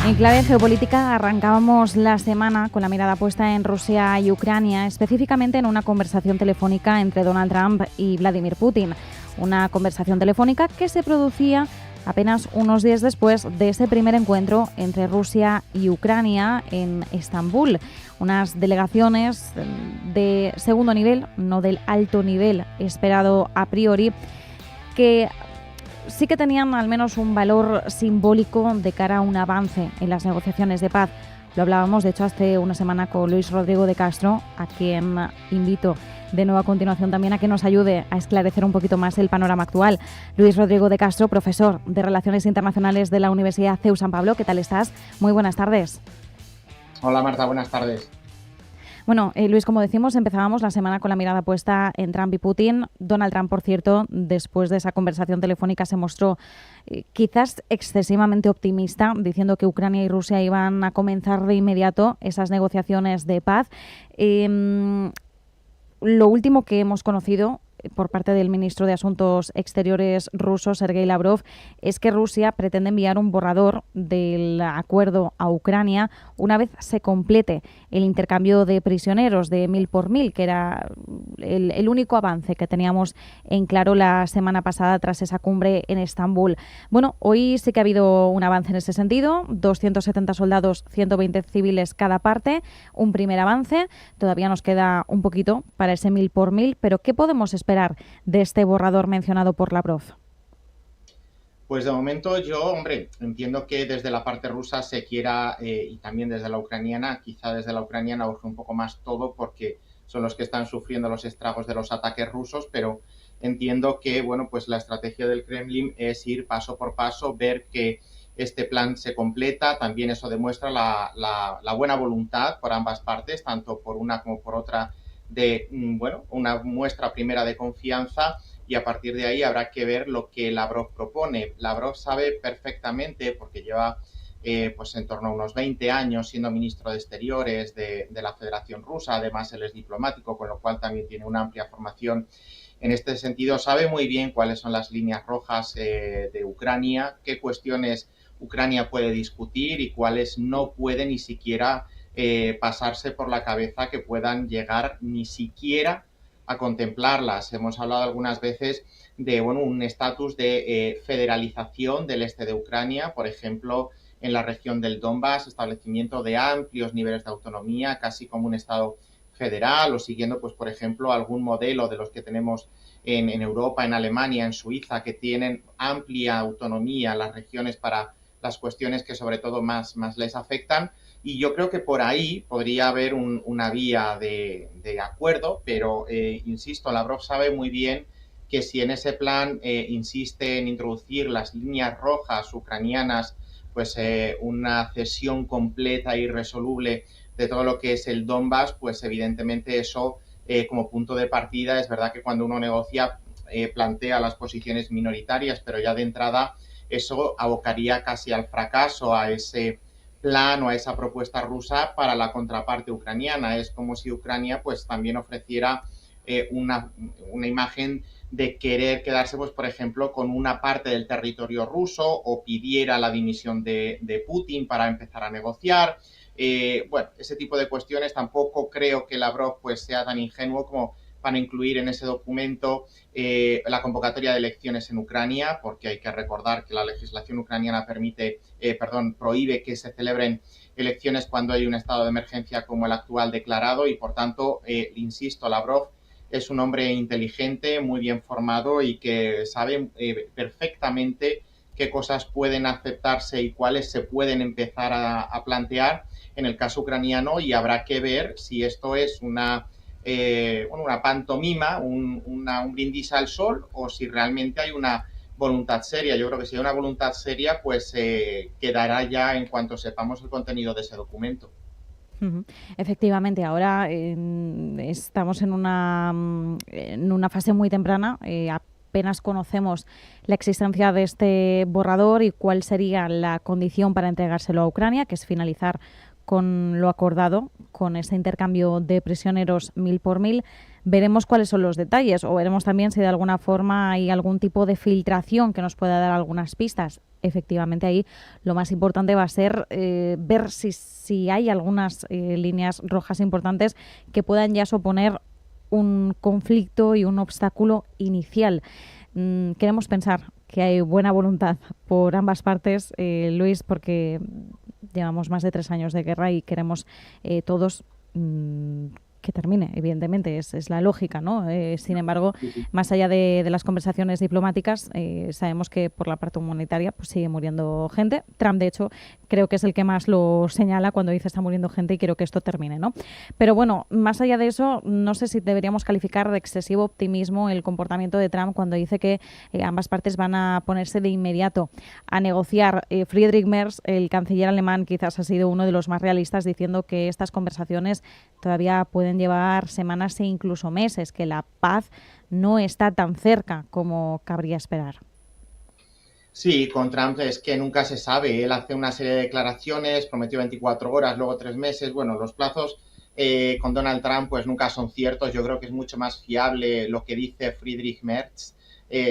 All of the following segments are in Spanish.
En clave geopolítica arrancábamos la semana con la mirada puesta en Rusia y Ucrania, específicamente en una conversación telefónica entre Donald Trump y Vladimir Putin. Una conversación telefónica que se producía apenas unos días después de ese primer encuentro entre Rusia y Ucrania en Estambul. Unas delegaciones de segundo nivel, no del alto nivel esperado a priori, que sí que tenían al menos un valor simbólico de cara a un avance en las negociaciones de paz. Lo hablábamos, de hecho, hace una semana con Luis Rodrigo de Castro, a quien invito de nuevo a continuación también a que nos ayude a esclarecer un poquito más el panorama actual. Luis Rodrigo de Castro, profesor de Relaciones Internacionales de la Universidad CEU San Pablo. ¿Qué tal estás? Muy buenas tardes. Hola Marta, buenas tardes. Bueno, Luis, como decimos, empezábamos la semana con la mirada puesta en Trump y Putin. Donald Trump, por cierto, después de esa conversación telefónica se mostró quizás excesivamente optimista, diciendo que Ucrania y Rusia iban a comenzar de inmediato esas negociaciones de paz. Lo último que hemos conocido por parte del ministro de Asuntos Exteriores ruso, Sergei Lavrov, es que Rusia pretende enviar un borrador del acuerdo a Ucrania una vez se complete el intercambio de prisioneros de 1000 por 1000, que era el único avance que teníamos en claro la semana pasada tras esa cumbre en Estambul. Bueno, hoy sí que ha habido un avance en ese sentido, 270 soldados, 120 civiles cada parte, un primer avance. Todavía nos queda un poquito para ese 1000 por 1000, pero ¿qué podemos esperar de este borrador mencionado por Lavrov? Pues de momento yo, entiendo que desde la parte rusa se quiera, y también desde la ucraniana, quizá desde la ucraniana urge un poco más todo porque son los que están sufriendo los estragos de los ataques rusos, pero entiendo que, bueno, pues la estrategia del Kremlin es ir paso por paso, ver que este plan se completa. También eso demuestra la buena voluntad por ambas partes, tanto por una como por otra, de, bueno, una muestra primera de confianza, y a partir de ahí habrá que ver lo que Lavrov propone. Lavrov sabe perfectamente, porque lleva pues en torno a unos 20 años siendo ministro de Exteriores de la Federación Rusa, además él es diplomático, con lo cual también tiene una amplia formación en este sentido, sabe muy bien cuáles son las líneas rojas de Ucrania, qué cuestiones Ucrania puede discutir y cuáles no puede ni siquiera pasarse por la cabeza que puedan llegar ni siquiera a contemplarlas. Hemos hablado algunas veces de, bueno, un estatus de federalización del este de Ucrania, por ejemplo, en la región del Donbass, establecimiento de amplios niveles de autonomía, casi como un estado federal, o siguiendo, pues, por ejemplo, algún modelo de los que tenemos en Europa, en Alemania, en Suiza, que tienen amplia autonomía las regiones para las cuestiones que sobre todo más les afectan. Y yo creo que por ahí podría haber una vía de acuerdo, pero insisto, Lavrov sabe muy bien que si en ese plan insiste en introducir las líneas rojas ucranianas, pues una cesión completa e irresoluble de todo lo que es el Donbass, pues evidentemente eso como punto de partida, es verdad que cuando uno negocia plantea las posiciones minoritarias, pero ya de entrada eso abocaría casi al fracaso a ese plan o a esa propuesta rusa para la contraparte ucraniana. Es como si Ucrania pues también ofreciera una imagen de querer quedarse, pues, por ejemplo, con una parte del territorio ruso, o pidiera la dimisión de Putin para empezar a negociar. Bueno, ese tipo de cuestiones. Tampoco creo que Lavrov pues sea tan ingenuo como para incluir en ese documento la convocatoria de elecciones en Ucrania, porque hay que recordar que la legislación ucraniana prohíbe que se celebren elecciones cuando hay un estado de emergencia como el actual declarado, y por tanto, insisto, Lavrov es un hombre inteligente, muy bien formado y que sabe perfectamente qué cosas pueden aceptarse y cuáles se pueden empezar a plantear en el caso ucraniano, y habrá que ver si esto es una pantomima, un brindis al sol, o si realmente hay una voluntad seria. Yo creo que si hay una voluntad seria, pues quedará ya en cuanto sepamos el contenido de ese documento. Efectivamente, ahora estamos en una fase muy temprana. Apenas conocemos la existencia de este borrador y cuál sería la condición para entregárselo a Ucrania, que es finalizar con lo acordado, con ese intercambio de prisioneros 1000 por 1000. Veremos cuáles son los detalles o veremos también si de alguna forma hay algún tipo de filtración que nos pueda dar algunas pistas. Efectivamente, ahí lo más importante va a ser ver si hay algunas líneas rojas importantes que puedan ya suponer un conflicto y un obstáculo inicial. Queremos pensar que hay buena voluntad por ambas partes, Luis, porque llevamos más de 3 años de guerra y queremos todos que termine, evidentemente, es la lógica, ¿no? Sin embargo, más allá de las conversaciones diplomáticas, sabemos que por la parte humanitaria pues sigue muriendo gente. Trump, de hecho, creo que es el que más lo señala cuando dice está muriendo gente y quiero que esto termine, ¿no? Pero bueno, más allá de eso, no sé si deberíamos calificar de excesivo optimismo el comportamiento de Trump cuando dice que ambas partes van a ponerse de inmediato a negociar. Friedrich Merz, el canciller alemán, quizás ha sido uno de los más realistas, diciendo que estas conversaciones todavía pueden llevar semanas e incluso meses, que la paz no está tan cerca como cabría esperar. Sí, con Trump es que nunca se sabe. Él hace una serie de declaraciones, prometió 24 horas, luego 3 meses. Bueno, los plazos con Donald Trump pues nunca son ciertos. Yo creo que es mucho más fiable lo que dice Friedrich Merz,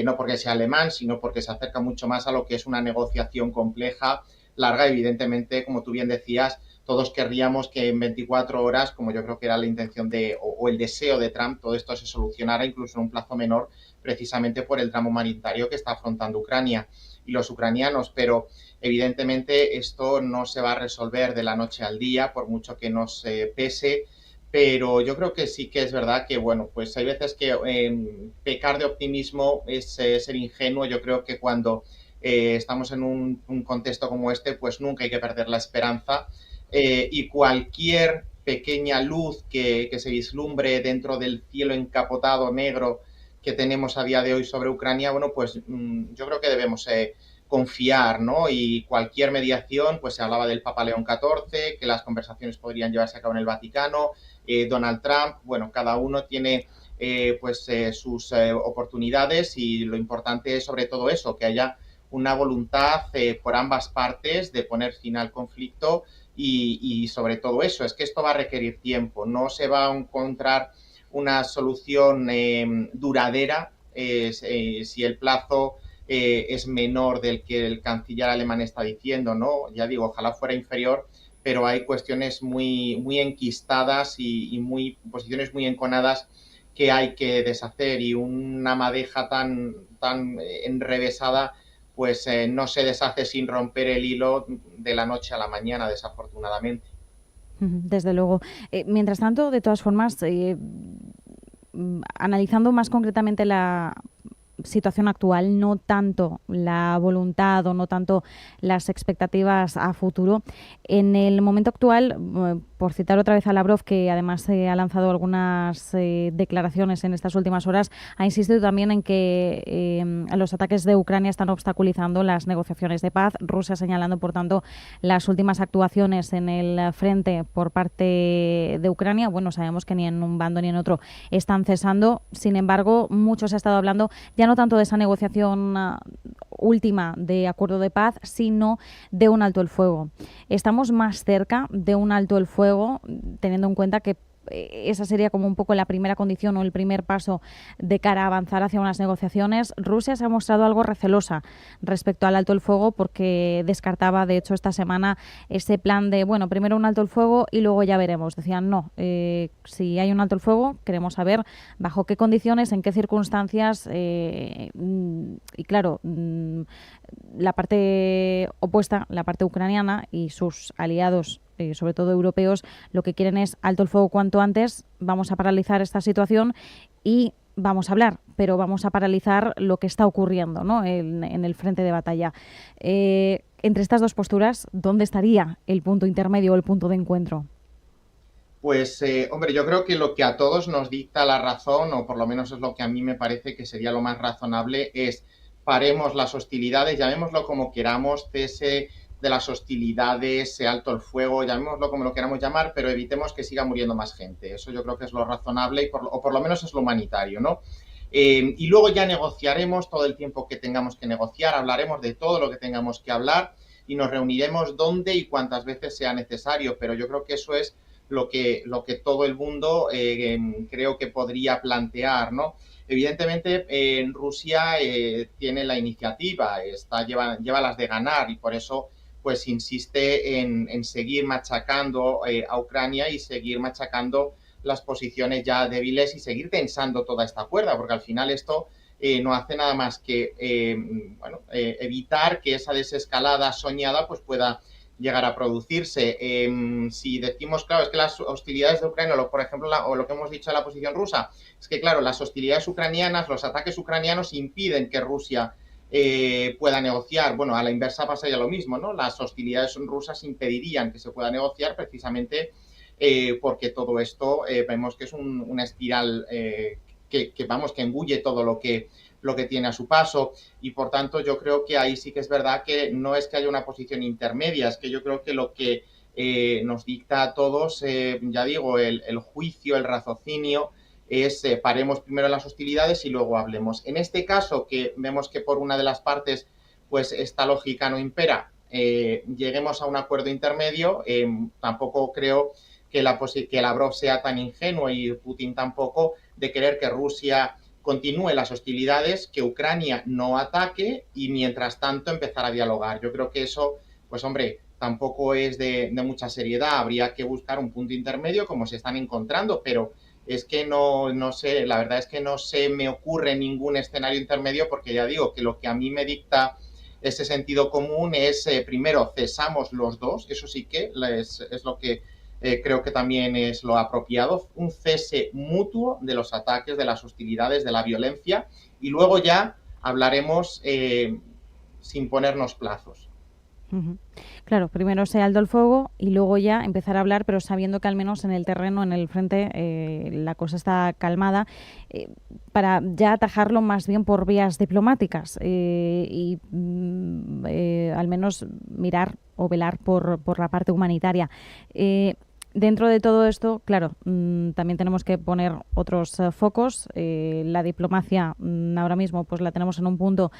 no porque sea alemán, sino porque se acerca mucho más a lo que es una negociación compleja, larga. Evidentemente, como tú bien decías, todos querríamos que en 24 horas, como yo creo que era la intención o el deseo de Trump, todo esto se solucionara incluso en un plazo menor, precisamente por el drama humanitario que está afrontando Ucrania y los ucranianos, pero evidentemente esto no se va a resolver de la noche al día, por mucho que nos pese, pero yo creo que sí que es verdad que, bueno, pues hay veces que pecar de optimismo es ser ingenuo. Yo creo que cuando estamos en un contexto como este, pues nunca hay que perder la esperanza y cualquier pequeña luz que se vislumbre dentro del cielo encapotado negro que tenemos a día de hoy sobre Ucrania, bueno, pues yo creo que debemos confiar, ¿no? Y cualquier mediación, pues se hablaba del Papa León XIV, que las conversaciones podrían llevarse a cabo en el Vaticano, Donald Trump, bueno, cada uno tiene sus oportunidades y lo importante es sobre todo eso, que haya una voluntad por ambas partes de poner fin al conflicto y sobre todo eso, es que esto va a requerir tiempo, no se va a encontrar una solución duradera si el plazo es menor del que el canciller alemán está diciendo, ¿no? Ya digo, ojalá fuera inferior, pero hay cuestiones muy enquistadas y posiciones muy enconadas que hay que deshacer y una madeja tan enrevesada pues no se deshace sin romper el hilo de la noche a la mañana, desafortunadamente. Desde luego. Mientras tanto, de todas formas, analizando más concretamente la situación actual, no tanto la voluntad o no tanto las expectativas a futuro. En el momento actual, por citar otra vez a Lavrov, que además ha lanzado algunas declaraciones en estas últimas horas, ha insistido también en que los ataques de Ucrania están obstaculizando las negociaciones de paz. Rusia señalando, por tanto, las últimas actuaciones en el frente por parte de Ucrania. Bueno, sabemos que ni en un bando ni en otro están cesando. Sin embargo, mucho se ha estado hablando ya no tanto de esa negociación última de acuerdo de paz, sino de un alto el fuego. Estamos más cerca de un alto el fuego, teniendo en cuenta que esa sería como un poco la primera condición o el primer paso de cara a avanzar hacia unas negociaciones. Rusia se ha mostrado algo recelosa respecto al alto el fuego porque descartaba, de hecho, esta semana ese plan de, bueno, primero un alto el fuego y luego ya veremos. Decían, no, si hay un alto el fuego, queremos saber bajo qué condiciones, en qué circunstancias y claro, la parte opuesta, la parte ucraniana y sus aliados sobre todo europeos, lo que quieren es alto el fuego cuanto antes, vamos a paralizar esta situación y vamos a hablar, pero vamos a paralizar lo que está ocurriendo, ¿no? en el frente de batalla. Entre estas dos posturas, ¿dónde estaría el punto intermedio o el punto de encuentro? Pues, hombre, yo creo que lo que a todos nos dicta la razón, o por lo menos es lo que a mí me parece que sería lo más razonable, es paremos las hostilidades, llamémoslo como queramos, cese de las hostilidades, alto el fuego, llamémoslo como lo queramos llamar, pero evitemos que siga muriendo más gente. Eso yo creo que es lo razonable o por lo menos es lo humanitario, ¿no? Y luego ya negociaremos todo el tiempo que tengamos que negociar, hablaremos de todo lo que tengamos que hablar y nos reuniremos donde y cuantas veces sea necesario, pero yo creo que eso es lo que todo el mundo creo que podría plantear, ¿no? Evidentemente, en Rusia tiene la iniciativa, lleva las de ganar y por eso pues insiste en seguir machacando a Ucrania y seguir machacando las posiciones ya débiles y seguir tensando toda esta cuerda, porque al final esto no hace nada más que evitar que esa desescalada soñada pues pueda llegar a producirse. Si decimos, claro, es que las hostilidades de Ucrania, por ejemplo, o lo que hemos dicho de la posición rusa, es que, claro, las hostilidades ucranianas, los ataques ucranianos impiden que Rusia pueda negociar. Bueno, a la inversa pasaría lo mismo, ¿no? Las hostilidades rusas impedirían que se pueda negociar precisamente porque todo esto vemos que es una espiral que engulle todo lo que tiene a su paso y por tanto yo creo que ahí sí que es verdad que no es que haya una posición intermedia, es que yo creo que lo que nos dicta a todos, ya digo, el juicio, el raciocinio, es paremos primero las hostilidades y luego hablemos. En este caso, que vemos que por una de las partes pues esta lógica no impera, lleguemos a un acuerdo intermedio, tampoco creo que Lavrov sea tan ingenuo y Putin tampoco de querer que Rusia continúe las hostilidades, que Ucrania no ataque y mientras tanto empezar a dialogar. Yo creo que eso, pues hombre, tampoco es de mucha seriedad. Habría que buscar un punto intermedio como se están encontrando, pero es que no sé, la verdad es que no se me ocurre ningún escenario intermedio porque ya digo que lo que a mí me dicta ese sentido común es, primero, cesamos los dos, eso sí que es lo que creo que también es lo apropiado, un cese mutuo de los ataques, de las hostilidades, de la violencia, y luego ya hablaremos sin ponernos plazos. Claro, primero se alto el fuego y luego ya empezar a hablar, pero sabiendo que al menos en el terreno, en el frente, la cosa está calmada, para ya atajarlo más bien por vías diplomáticas y al menos mirar o velar por la parte humanitaria. Dentro de todo esto, claro, también tenemos que poner otros focos. La diplomacia ahora mismo pues la tenemos en un punto,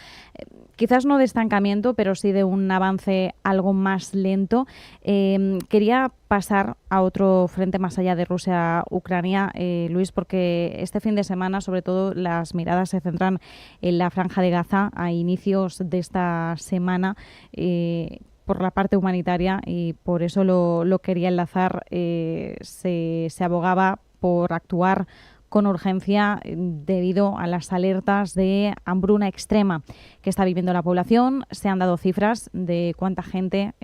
quizás no de estancamiento, pero sí de un avance algo más lento. Quería pasar a otro frente más allá de Rusia-Ucrania, Luis, porque este fin de semana, sobre todo, las miradas se centran en la Franja de Gaza a inicios de esta semana. Por la parte humanitaria y por eso lo quería enlazar, se abogaba por actuar con urgencia debido a las alertas de hambruna extrema que está viviendo la población. Se han dado cifras de cuánta gente,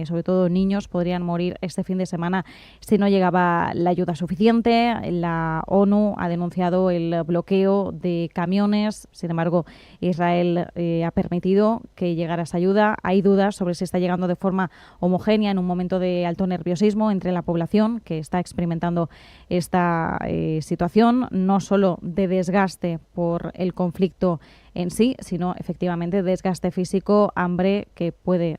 sobre todo niños, podrían morir este fin de semana si no llegaba la ayuda suficiente. La ONU ha denunciado el bloqueo de camiones. Sin embargo, Israel ha permitido que llegara esa ayuda. Hay dudas sobre si está llegando de forma homogénea en un momento de alto nerviosismo entre la población que está experimentando esta situación, no solo de desgaste por el conflicto en sí, sino efectivamente desgaste físico, hambre que puede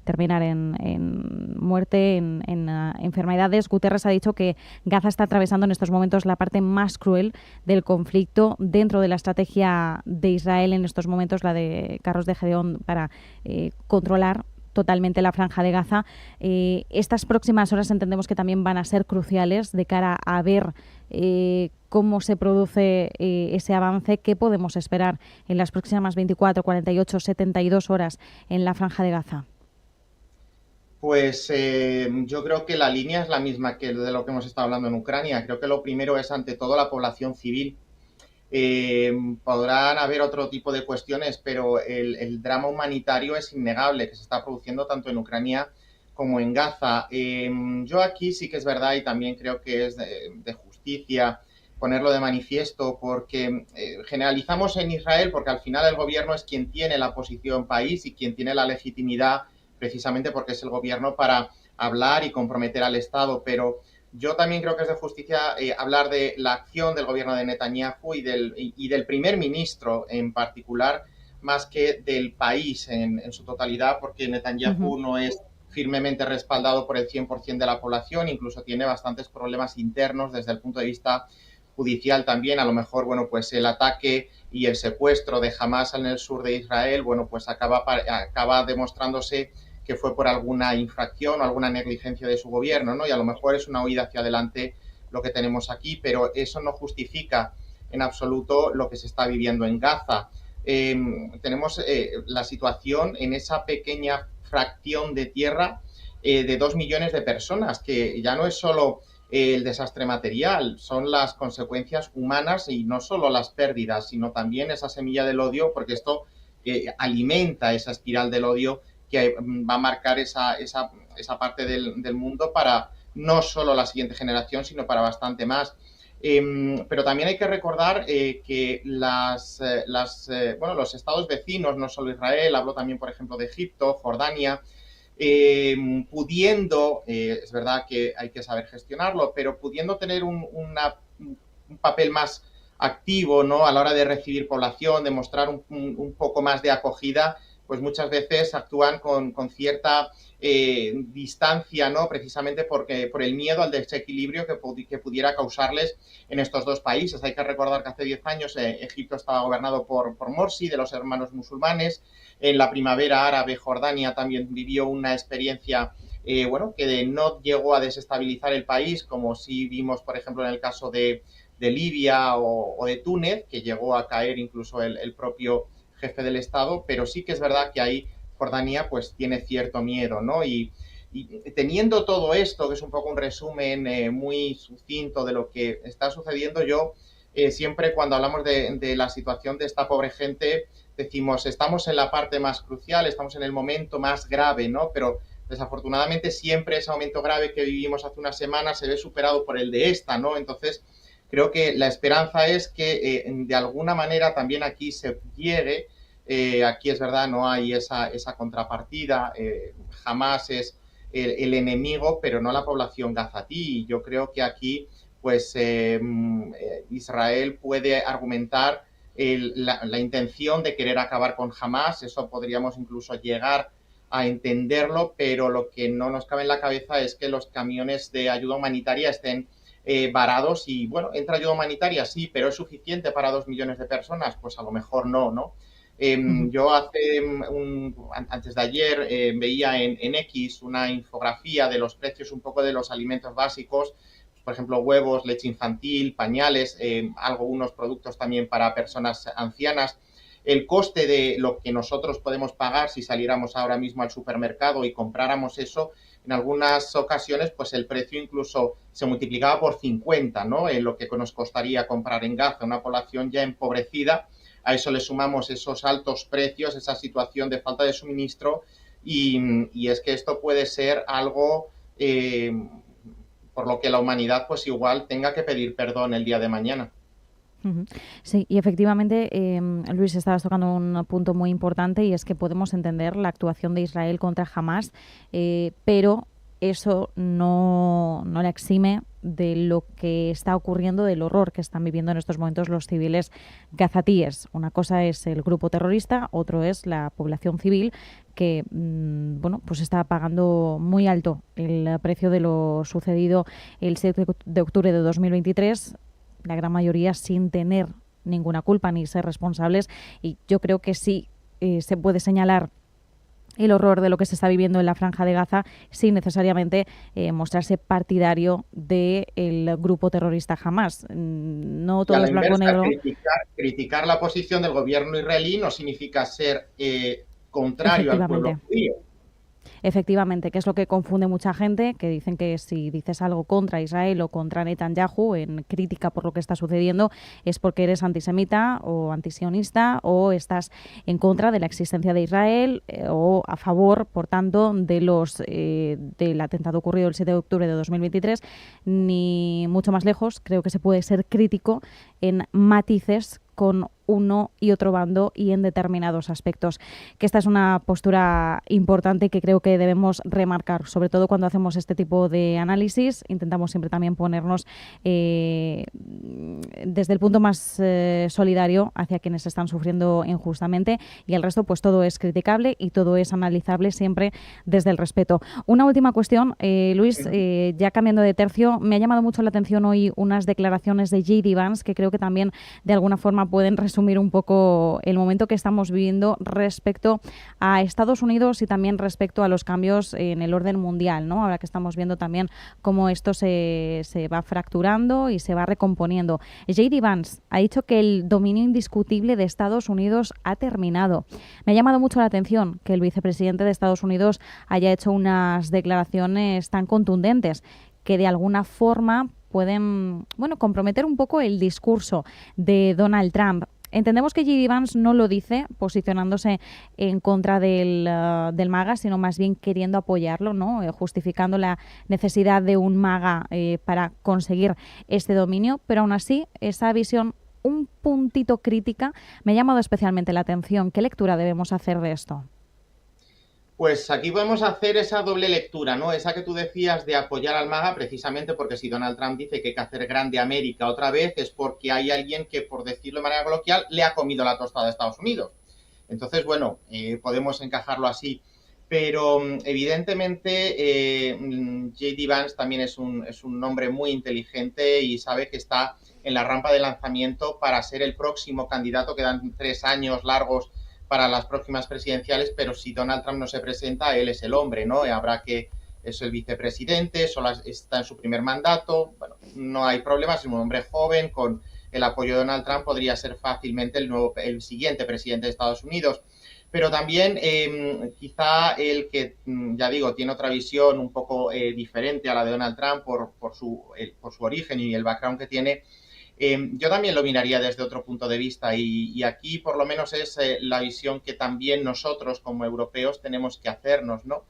terminar en muerte, en enfermedades. Guterres ha dicho que Gaza está atravesando en estos momentos la parte más cruel del conflicto dentro de la estrategia de Israel en estos momentos, la de carros de Gedeón para controlar totalmente la Franja de Gaza. Estas próximas horas entendemos que también van a ser cruciales de cara a ver cómo se produce ese avance, qué podemos esperar en las próximas 24, 48, 72 horas en la Franja de Gaza. Pues yo creo que la línea es la misma que de lo que hemos estado hablando en Ucrania. Creo que lo primero es, ante todo, la población civil. Podrán haber otro tipo de cuestiones, pero el drama humanitario es innegable que se está produciendo tanto en Ucrania como en Gaza. Yo aquí sí que es verdad y también creo que es de justicia ponerlo de manifiesto porque generalizamos en Israel porque al final el gobierno es quien tiene la posición país y quien tiene la legitimidad precisamente porque es el gobierno para hablar y comprometer al Estado, pero yo también creo que es de justicia hablar de la acción del gobierno de Netanyahu y del primer ministro en particular, más que del país en su totalidad, porque Netanyahu no es firmemente respaldado por el 100% de la población, incluso tiene bastantes problemas internos desde el punto de vista judicial también. A lo mejor, bueno, pues el ataque y el secuestro de Hamas en el sur de Israel, bueno, pues acaba demostrándose que fue por alguna infracción o alguna negligencia de su gobierno, ¿no? Y a lo mejor es una huida hacia adelante lo que tenemos aquí, pero eso no justifica en absoluto lo que se está viviendo en Gaza. Tenemos la situación en esa pequeña fracción de tierra de 2 millones de personas, que ya no es solo el desastre material, son las consecuencias humanas y no solo las pérdidas, sino también esa semilla del odio, porque esto alimenta esa espiral del odio que va a marcar esa parte del mundo para no solo la siguiente generación, sino para bastante más. Pero también hay que recordar que los estados vecinos, no solo Israel, hablo también, por ejemplo, de Egipto, Jordania, pudiendo, es verdad que hay que saber gestionarlo, pero pudiendo tener un papel más activo, ¿no? A la hora de recibir población, de mostrar un poco más de acogida, pues muchas veces actúan con cierta distancia, ¿no? Precisamente por el miedo al desequilibrio que pudiera causarles en estos dos países. Hay que recordar que hace 10 años Egipto estaba gobernado por Morsi, de los hermanos musulmanes. En la primavera árabe, Jordania también vivió una experiencia que no llegó a desestabilizar el país, como sí vimos, por ejemplo, en el caso de Libia o de Túnez, que llegó a caer incluso el propio jefe del Estado, pero sí que es verdad que ahí Jordania pues tiene cierto miedo, ¿no? Y teniendo todo esto, que es un poco un resumen muy sucinto de lo que está sucediendo, yo siempre cuando hablamos de la situación de esta pobre gente, decimos, estamos en la parte más crucial, estamos en el momento más grave, ¿no? Pero desafortunadamente siempre ese momento grave que vivimos hace una semana se ve superado por el de esta, ¿no? Entonces, creo que la esperanza es que de alguna manera también aquí se llegue. Aquí es verdad, no hay esa contrapartida, jamás es el enemigo, pero no la población gazatí. Yo creo que aquí pues Israel puede argumentar la intención de querer acabar con Hamas, eso podríamos incluso llegar a entenderlo, pero lo que no nos cabe en la cabeza es que los camiones de ayuda humanitaria estén varados y, bueno, entra ayuda humanitaria, sí, pero ¿es suficiente para 2 millones de personas? Pues a lo mejor no, ¿no? Yo antes de ayer veía en X una infografía de los precios un poco de los alimentos básicos, por ejemplo, huevos, leche infantil, pañales, algunos productos también para personas ancianas. El coste de lo que nosotros podemos pagar si saliéramos ahora mismo al supermercado y compráramos eso, en algunas ocasiones, pues el precio incluso se multiplicaba por 50, ¿no? En lo que nos costaría comprar en Gaza, una población ya empobrecida. A eso le sumamos esos altos precios, esa situación de falta de suministro y es que esto puede ser algo por lo que la humanidad pues igual tenga que pedir perdón el día de mañana. Sí, y efectivamente, Luis, estabas tocando un punto muy importante y es que podemos entender la actuación de Israel contra Hamas, pero eso no le exime de lo que está ocurriendo, del horror que están viviendo en estos momentos los civiles gazatíes. Una cosa es el grupo terrorista, otro es la población civil que pues está pagando muy alto el precio de lo sucedido el 7 de octubre de 2023, la gran mayoría sin tener ninguna culpa ni ser responsables, y yo creo que sí se puede señalar el horror de lo que se está viviendo en la Franja de Gaza sin necesariamente mostrarse partidario del grupo terrorista Hamas. No todo es blanco o negro. Criticar la posición del gobierno israelí no significa ser contrario al pueblo judío. Efectivamente, que es lo que confunde mucha gente, que dicen que si dices algo contra Israel o contra Netanyahu en crítica por lo que está sucediendo es porque eres antisemita o antisionista o estás en contra de la existencia de Israel o a favor, por tanto, de del atentado ocurrido el 7 de octubre de 2023, ni mucho más lejos. Creo que se puede ser crítico en matices con uno y otro bando y en determinados aspectos. Que esta es una postura importante que creo que debemos remarcar, sobre todo cuando hacemos este tipo de análisis. Intentamos siempre también ponernos desde el punto más solidario hacia quienes están sufriendo injustamente, y el resto pues todo es criticable y todo es analizable siempre desde el respeto. Una última cuestión, Luis, ya cambiando de tercio, me ha llamado mucho la atención hoy unas declaraciones de J.D. Vance que creo que también de alguna forma pueden resumir resumir un poco el momento que estamos viviendo respecto a Estados Unidos y también respecto a los cambios en el orden mundial, ¿no? Ahora que estamos viendo también cómo esto se va fracturando y se va recomponiendo. J.D. Vance ha dicho que el dominio indiscutible de Estados Unidos ha terminado. Me ha llamado mucho la atención que el vicepresidente de Estados Unidos haya hecho unas declaraciones tan contundentes que de alguna forma pueden, comprometer un poco el discurso de Donald Trump. Entendemos que J.D. Vance no lo dice posicionándose en contra del MAGA, sino más bien queriendo apoyarlo, ¿no? Justificando la necesidad de un MAGA para conseguir este dominio, pero aún así esa visión un puntito crítica me ha llamado especialmente la atención. ¿Qué lectura debemos hacer de esto? Pues aquí podemos hacer esa doble lectura, ¿no? Esa que tú decías de apoyar al MAGA, precisamente porque si Donald Trump dice que hay que hacer grande América otra vez, es porque hay alguien que, por decirlo de manera coloquial, le ha comido la tostada a Estados Unidos. Entonces, podemos encajarlo así. Pero evidentemente J.D. Vance también es un hombre muy inteligente y sabe que está en la rampa de lanzamiento para ser el próximo candidato. Quedan 3 años largos para las próximas presidenciales, pero si Donald Trump no se presenta, él es el hombre, ¿no? Es el vicepresidente, solo está en su primer mandato, no hay problema, es un hombre joven, con el apoyo de Donald Trump podría ser fácilmente el siguiente presidente de Estados Unidos. Pero también quizá él, que ya digo, tiene otra visión un poco diferente a la de Donald Trump por su origen y el background que tiene. Yo también lo miraría desde otro punto de vista y aquí por lo menos es la visión que también nosotros como europeos tenemos que hacernos, ¿no?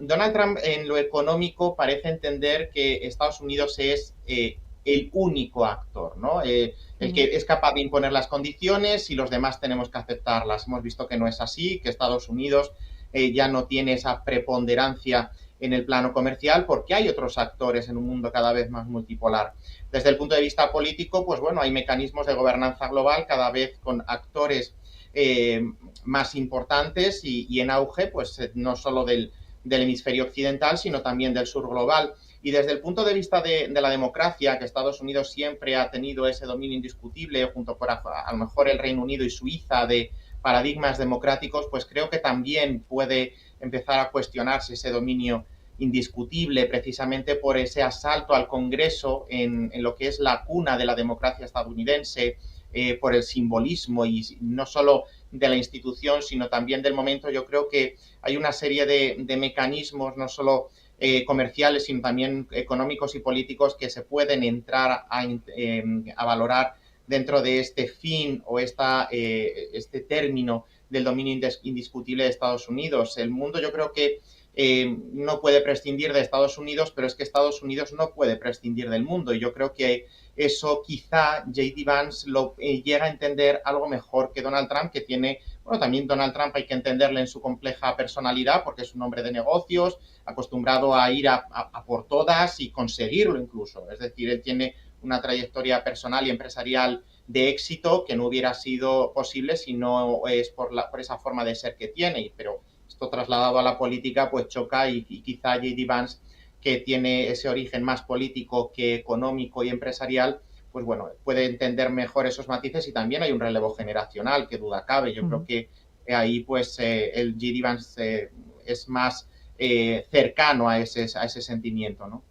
Donald Trump en lo económico parece entender que Estados Unidos es el único actor, ¿no? El que es capaz de imponer las condiciones y los demás tenemos que aceptarlas. Hemos visto que no es así, que Estados Unidos ya no tiene esa preponderancia en el plano comercial porque hay otros actores en un mundo cada vez más multipolar. Desde el punto de vista político, hay mecanismos de gobernanza global cada vez con actores más importantes y en auge, no solo del hemisferio occidental, sino también del sur global. Y desde el punto de vista de la democracia, que Estados Unidos siempre ha tenido ese dominio indiscutible, junto con a lo mejor el Reino Unido y Suiza, de paradigmas democráticos, creo que también puede empezar a cuestionarse ese dominio indiscutible precisamente por ese asalto al Congreso en lo que es la cuna de la democracia estadounidense, por el simbolismo y no solo de la institución, sino también del momento. Yo creo que hay una serie de mecanismos, no solo comerciales, sino también económicos y políticos que se pueden entrar a valorar dentro de este fin o este término del dominio indiscutible de Estados Unidos. El mundo, yo creo que no puede prescindir de Estados Unidos, pero es que Estados Unidos no puede prescindir del mundo. Y yo creo que eso quizá J.D. Vance lo llega a entender algo mejor que Donald Trump, que tiene, también Donald Trump hay que entenderle en su compleja personalidad, porque es un hombre de negocios, acostumbrado a ir a por todas y conseguirlo incluso. Es decir, él tiene una trayectoria personal y empresarial de éxito que no hubiera sido posible si no es por esa forma de ser que tiene, pero esto trasladado a la política choca y quizá J.D. Vance, que tiene ese origen más político que económico y empresarial, puede entender mejor esos matices y también hay un relevo generacional, que duda cabe. Yo creo que ahí el J.D. Vance es más cercano a ese sentimiento, ¿no?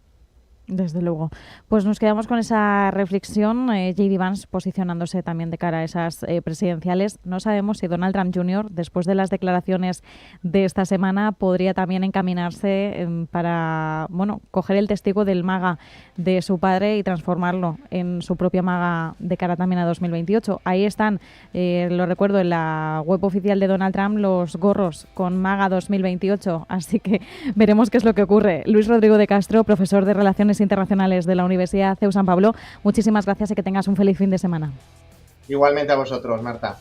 Desde luego. Pues nos quedamos con esa reflexión, J.D. Vance posicionándose también de cara a esas presidenciales. No sabemos si Donald Trump Jr., después de las declaraciones de esta semana, podría también encaminarse para coger el testigo del MAGA de su padre y transformarlo en su propia MAGA de cara también a 2028. Ahí están, lo recuerdo, en la web oficial de Donald Trump, los gorros con MAGA 2028. Así que veremos qué es lo que ocurre. Luis Rodrigo de Castro, profesor de Relaciones Internacionales de la Universidad CEU San Pablo, muchísimas gracias y que tengas un feliz fin de semana. Igualmente a vosotros, Marta.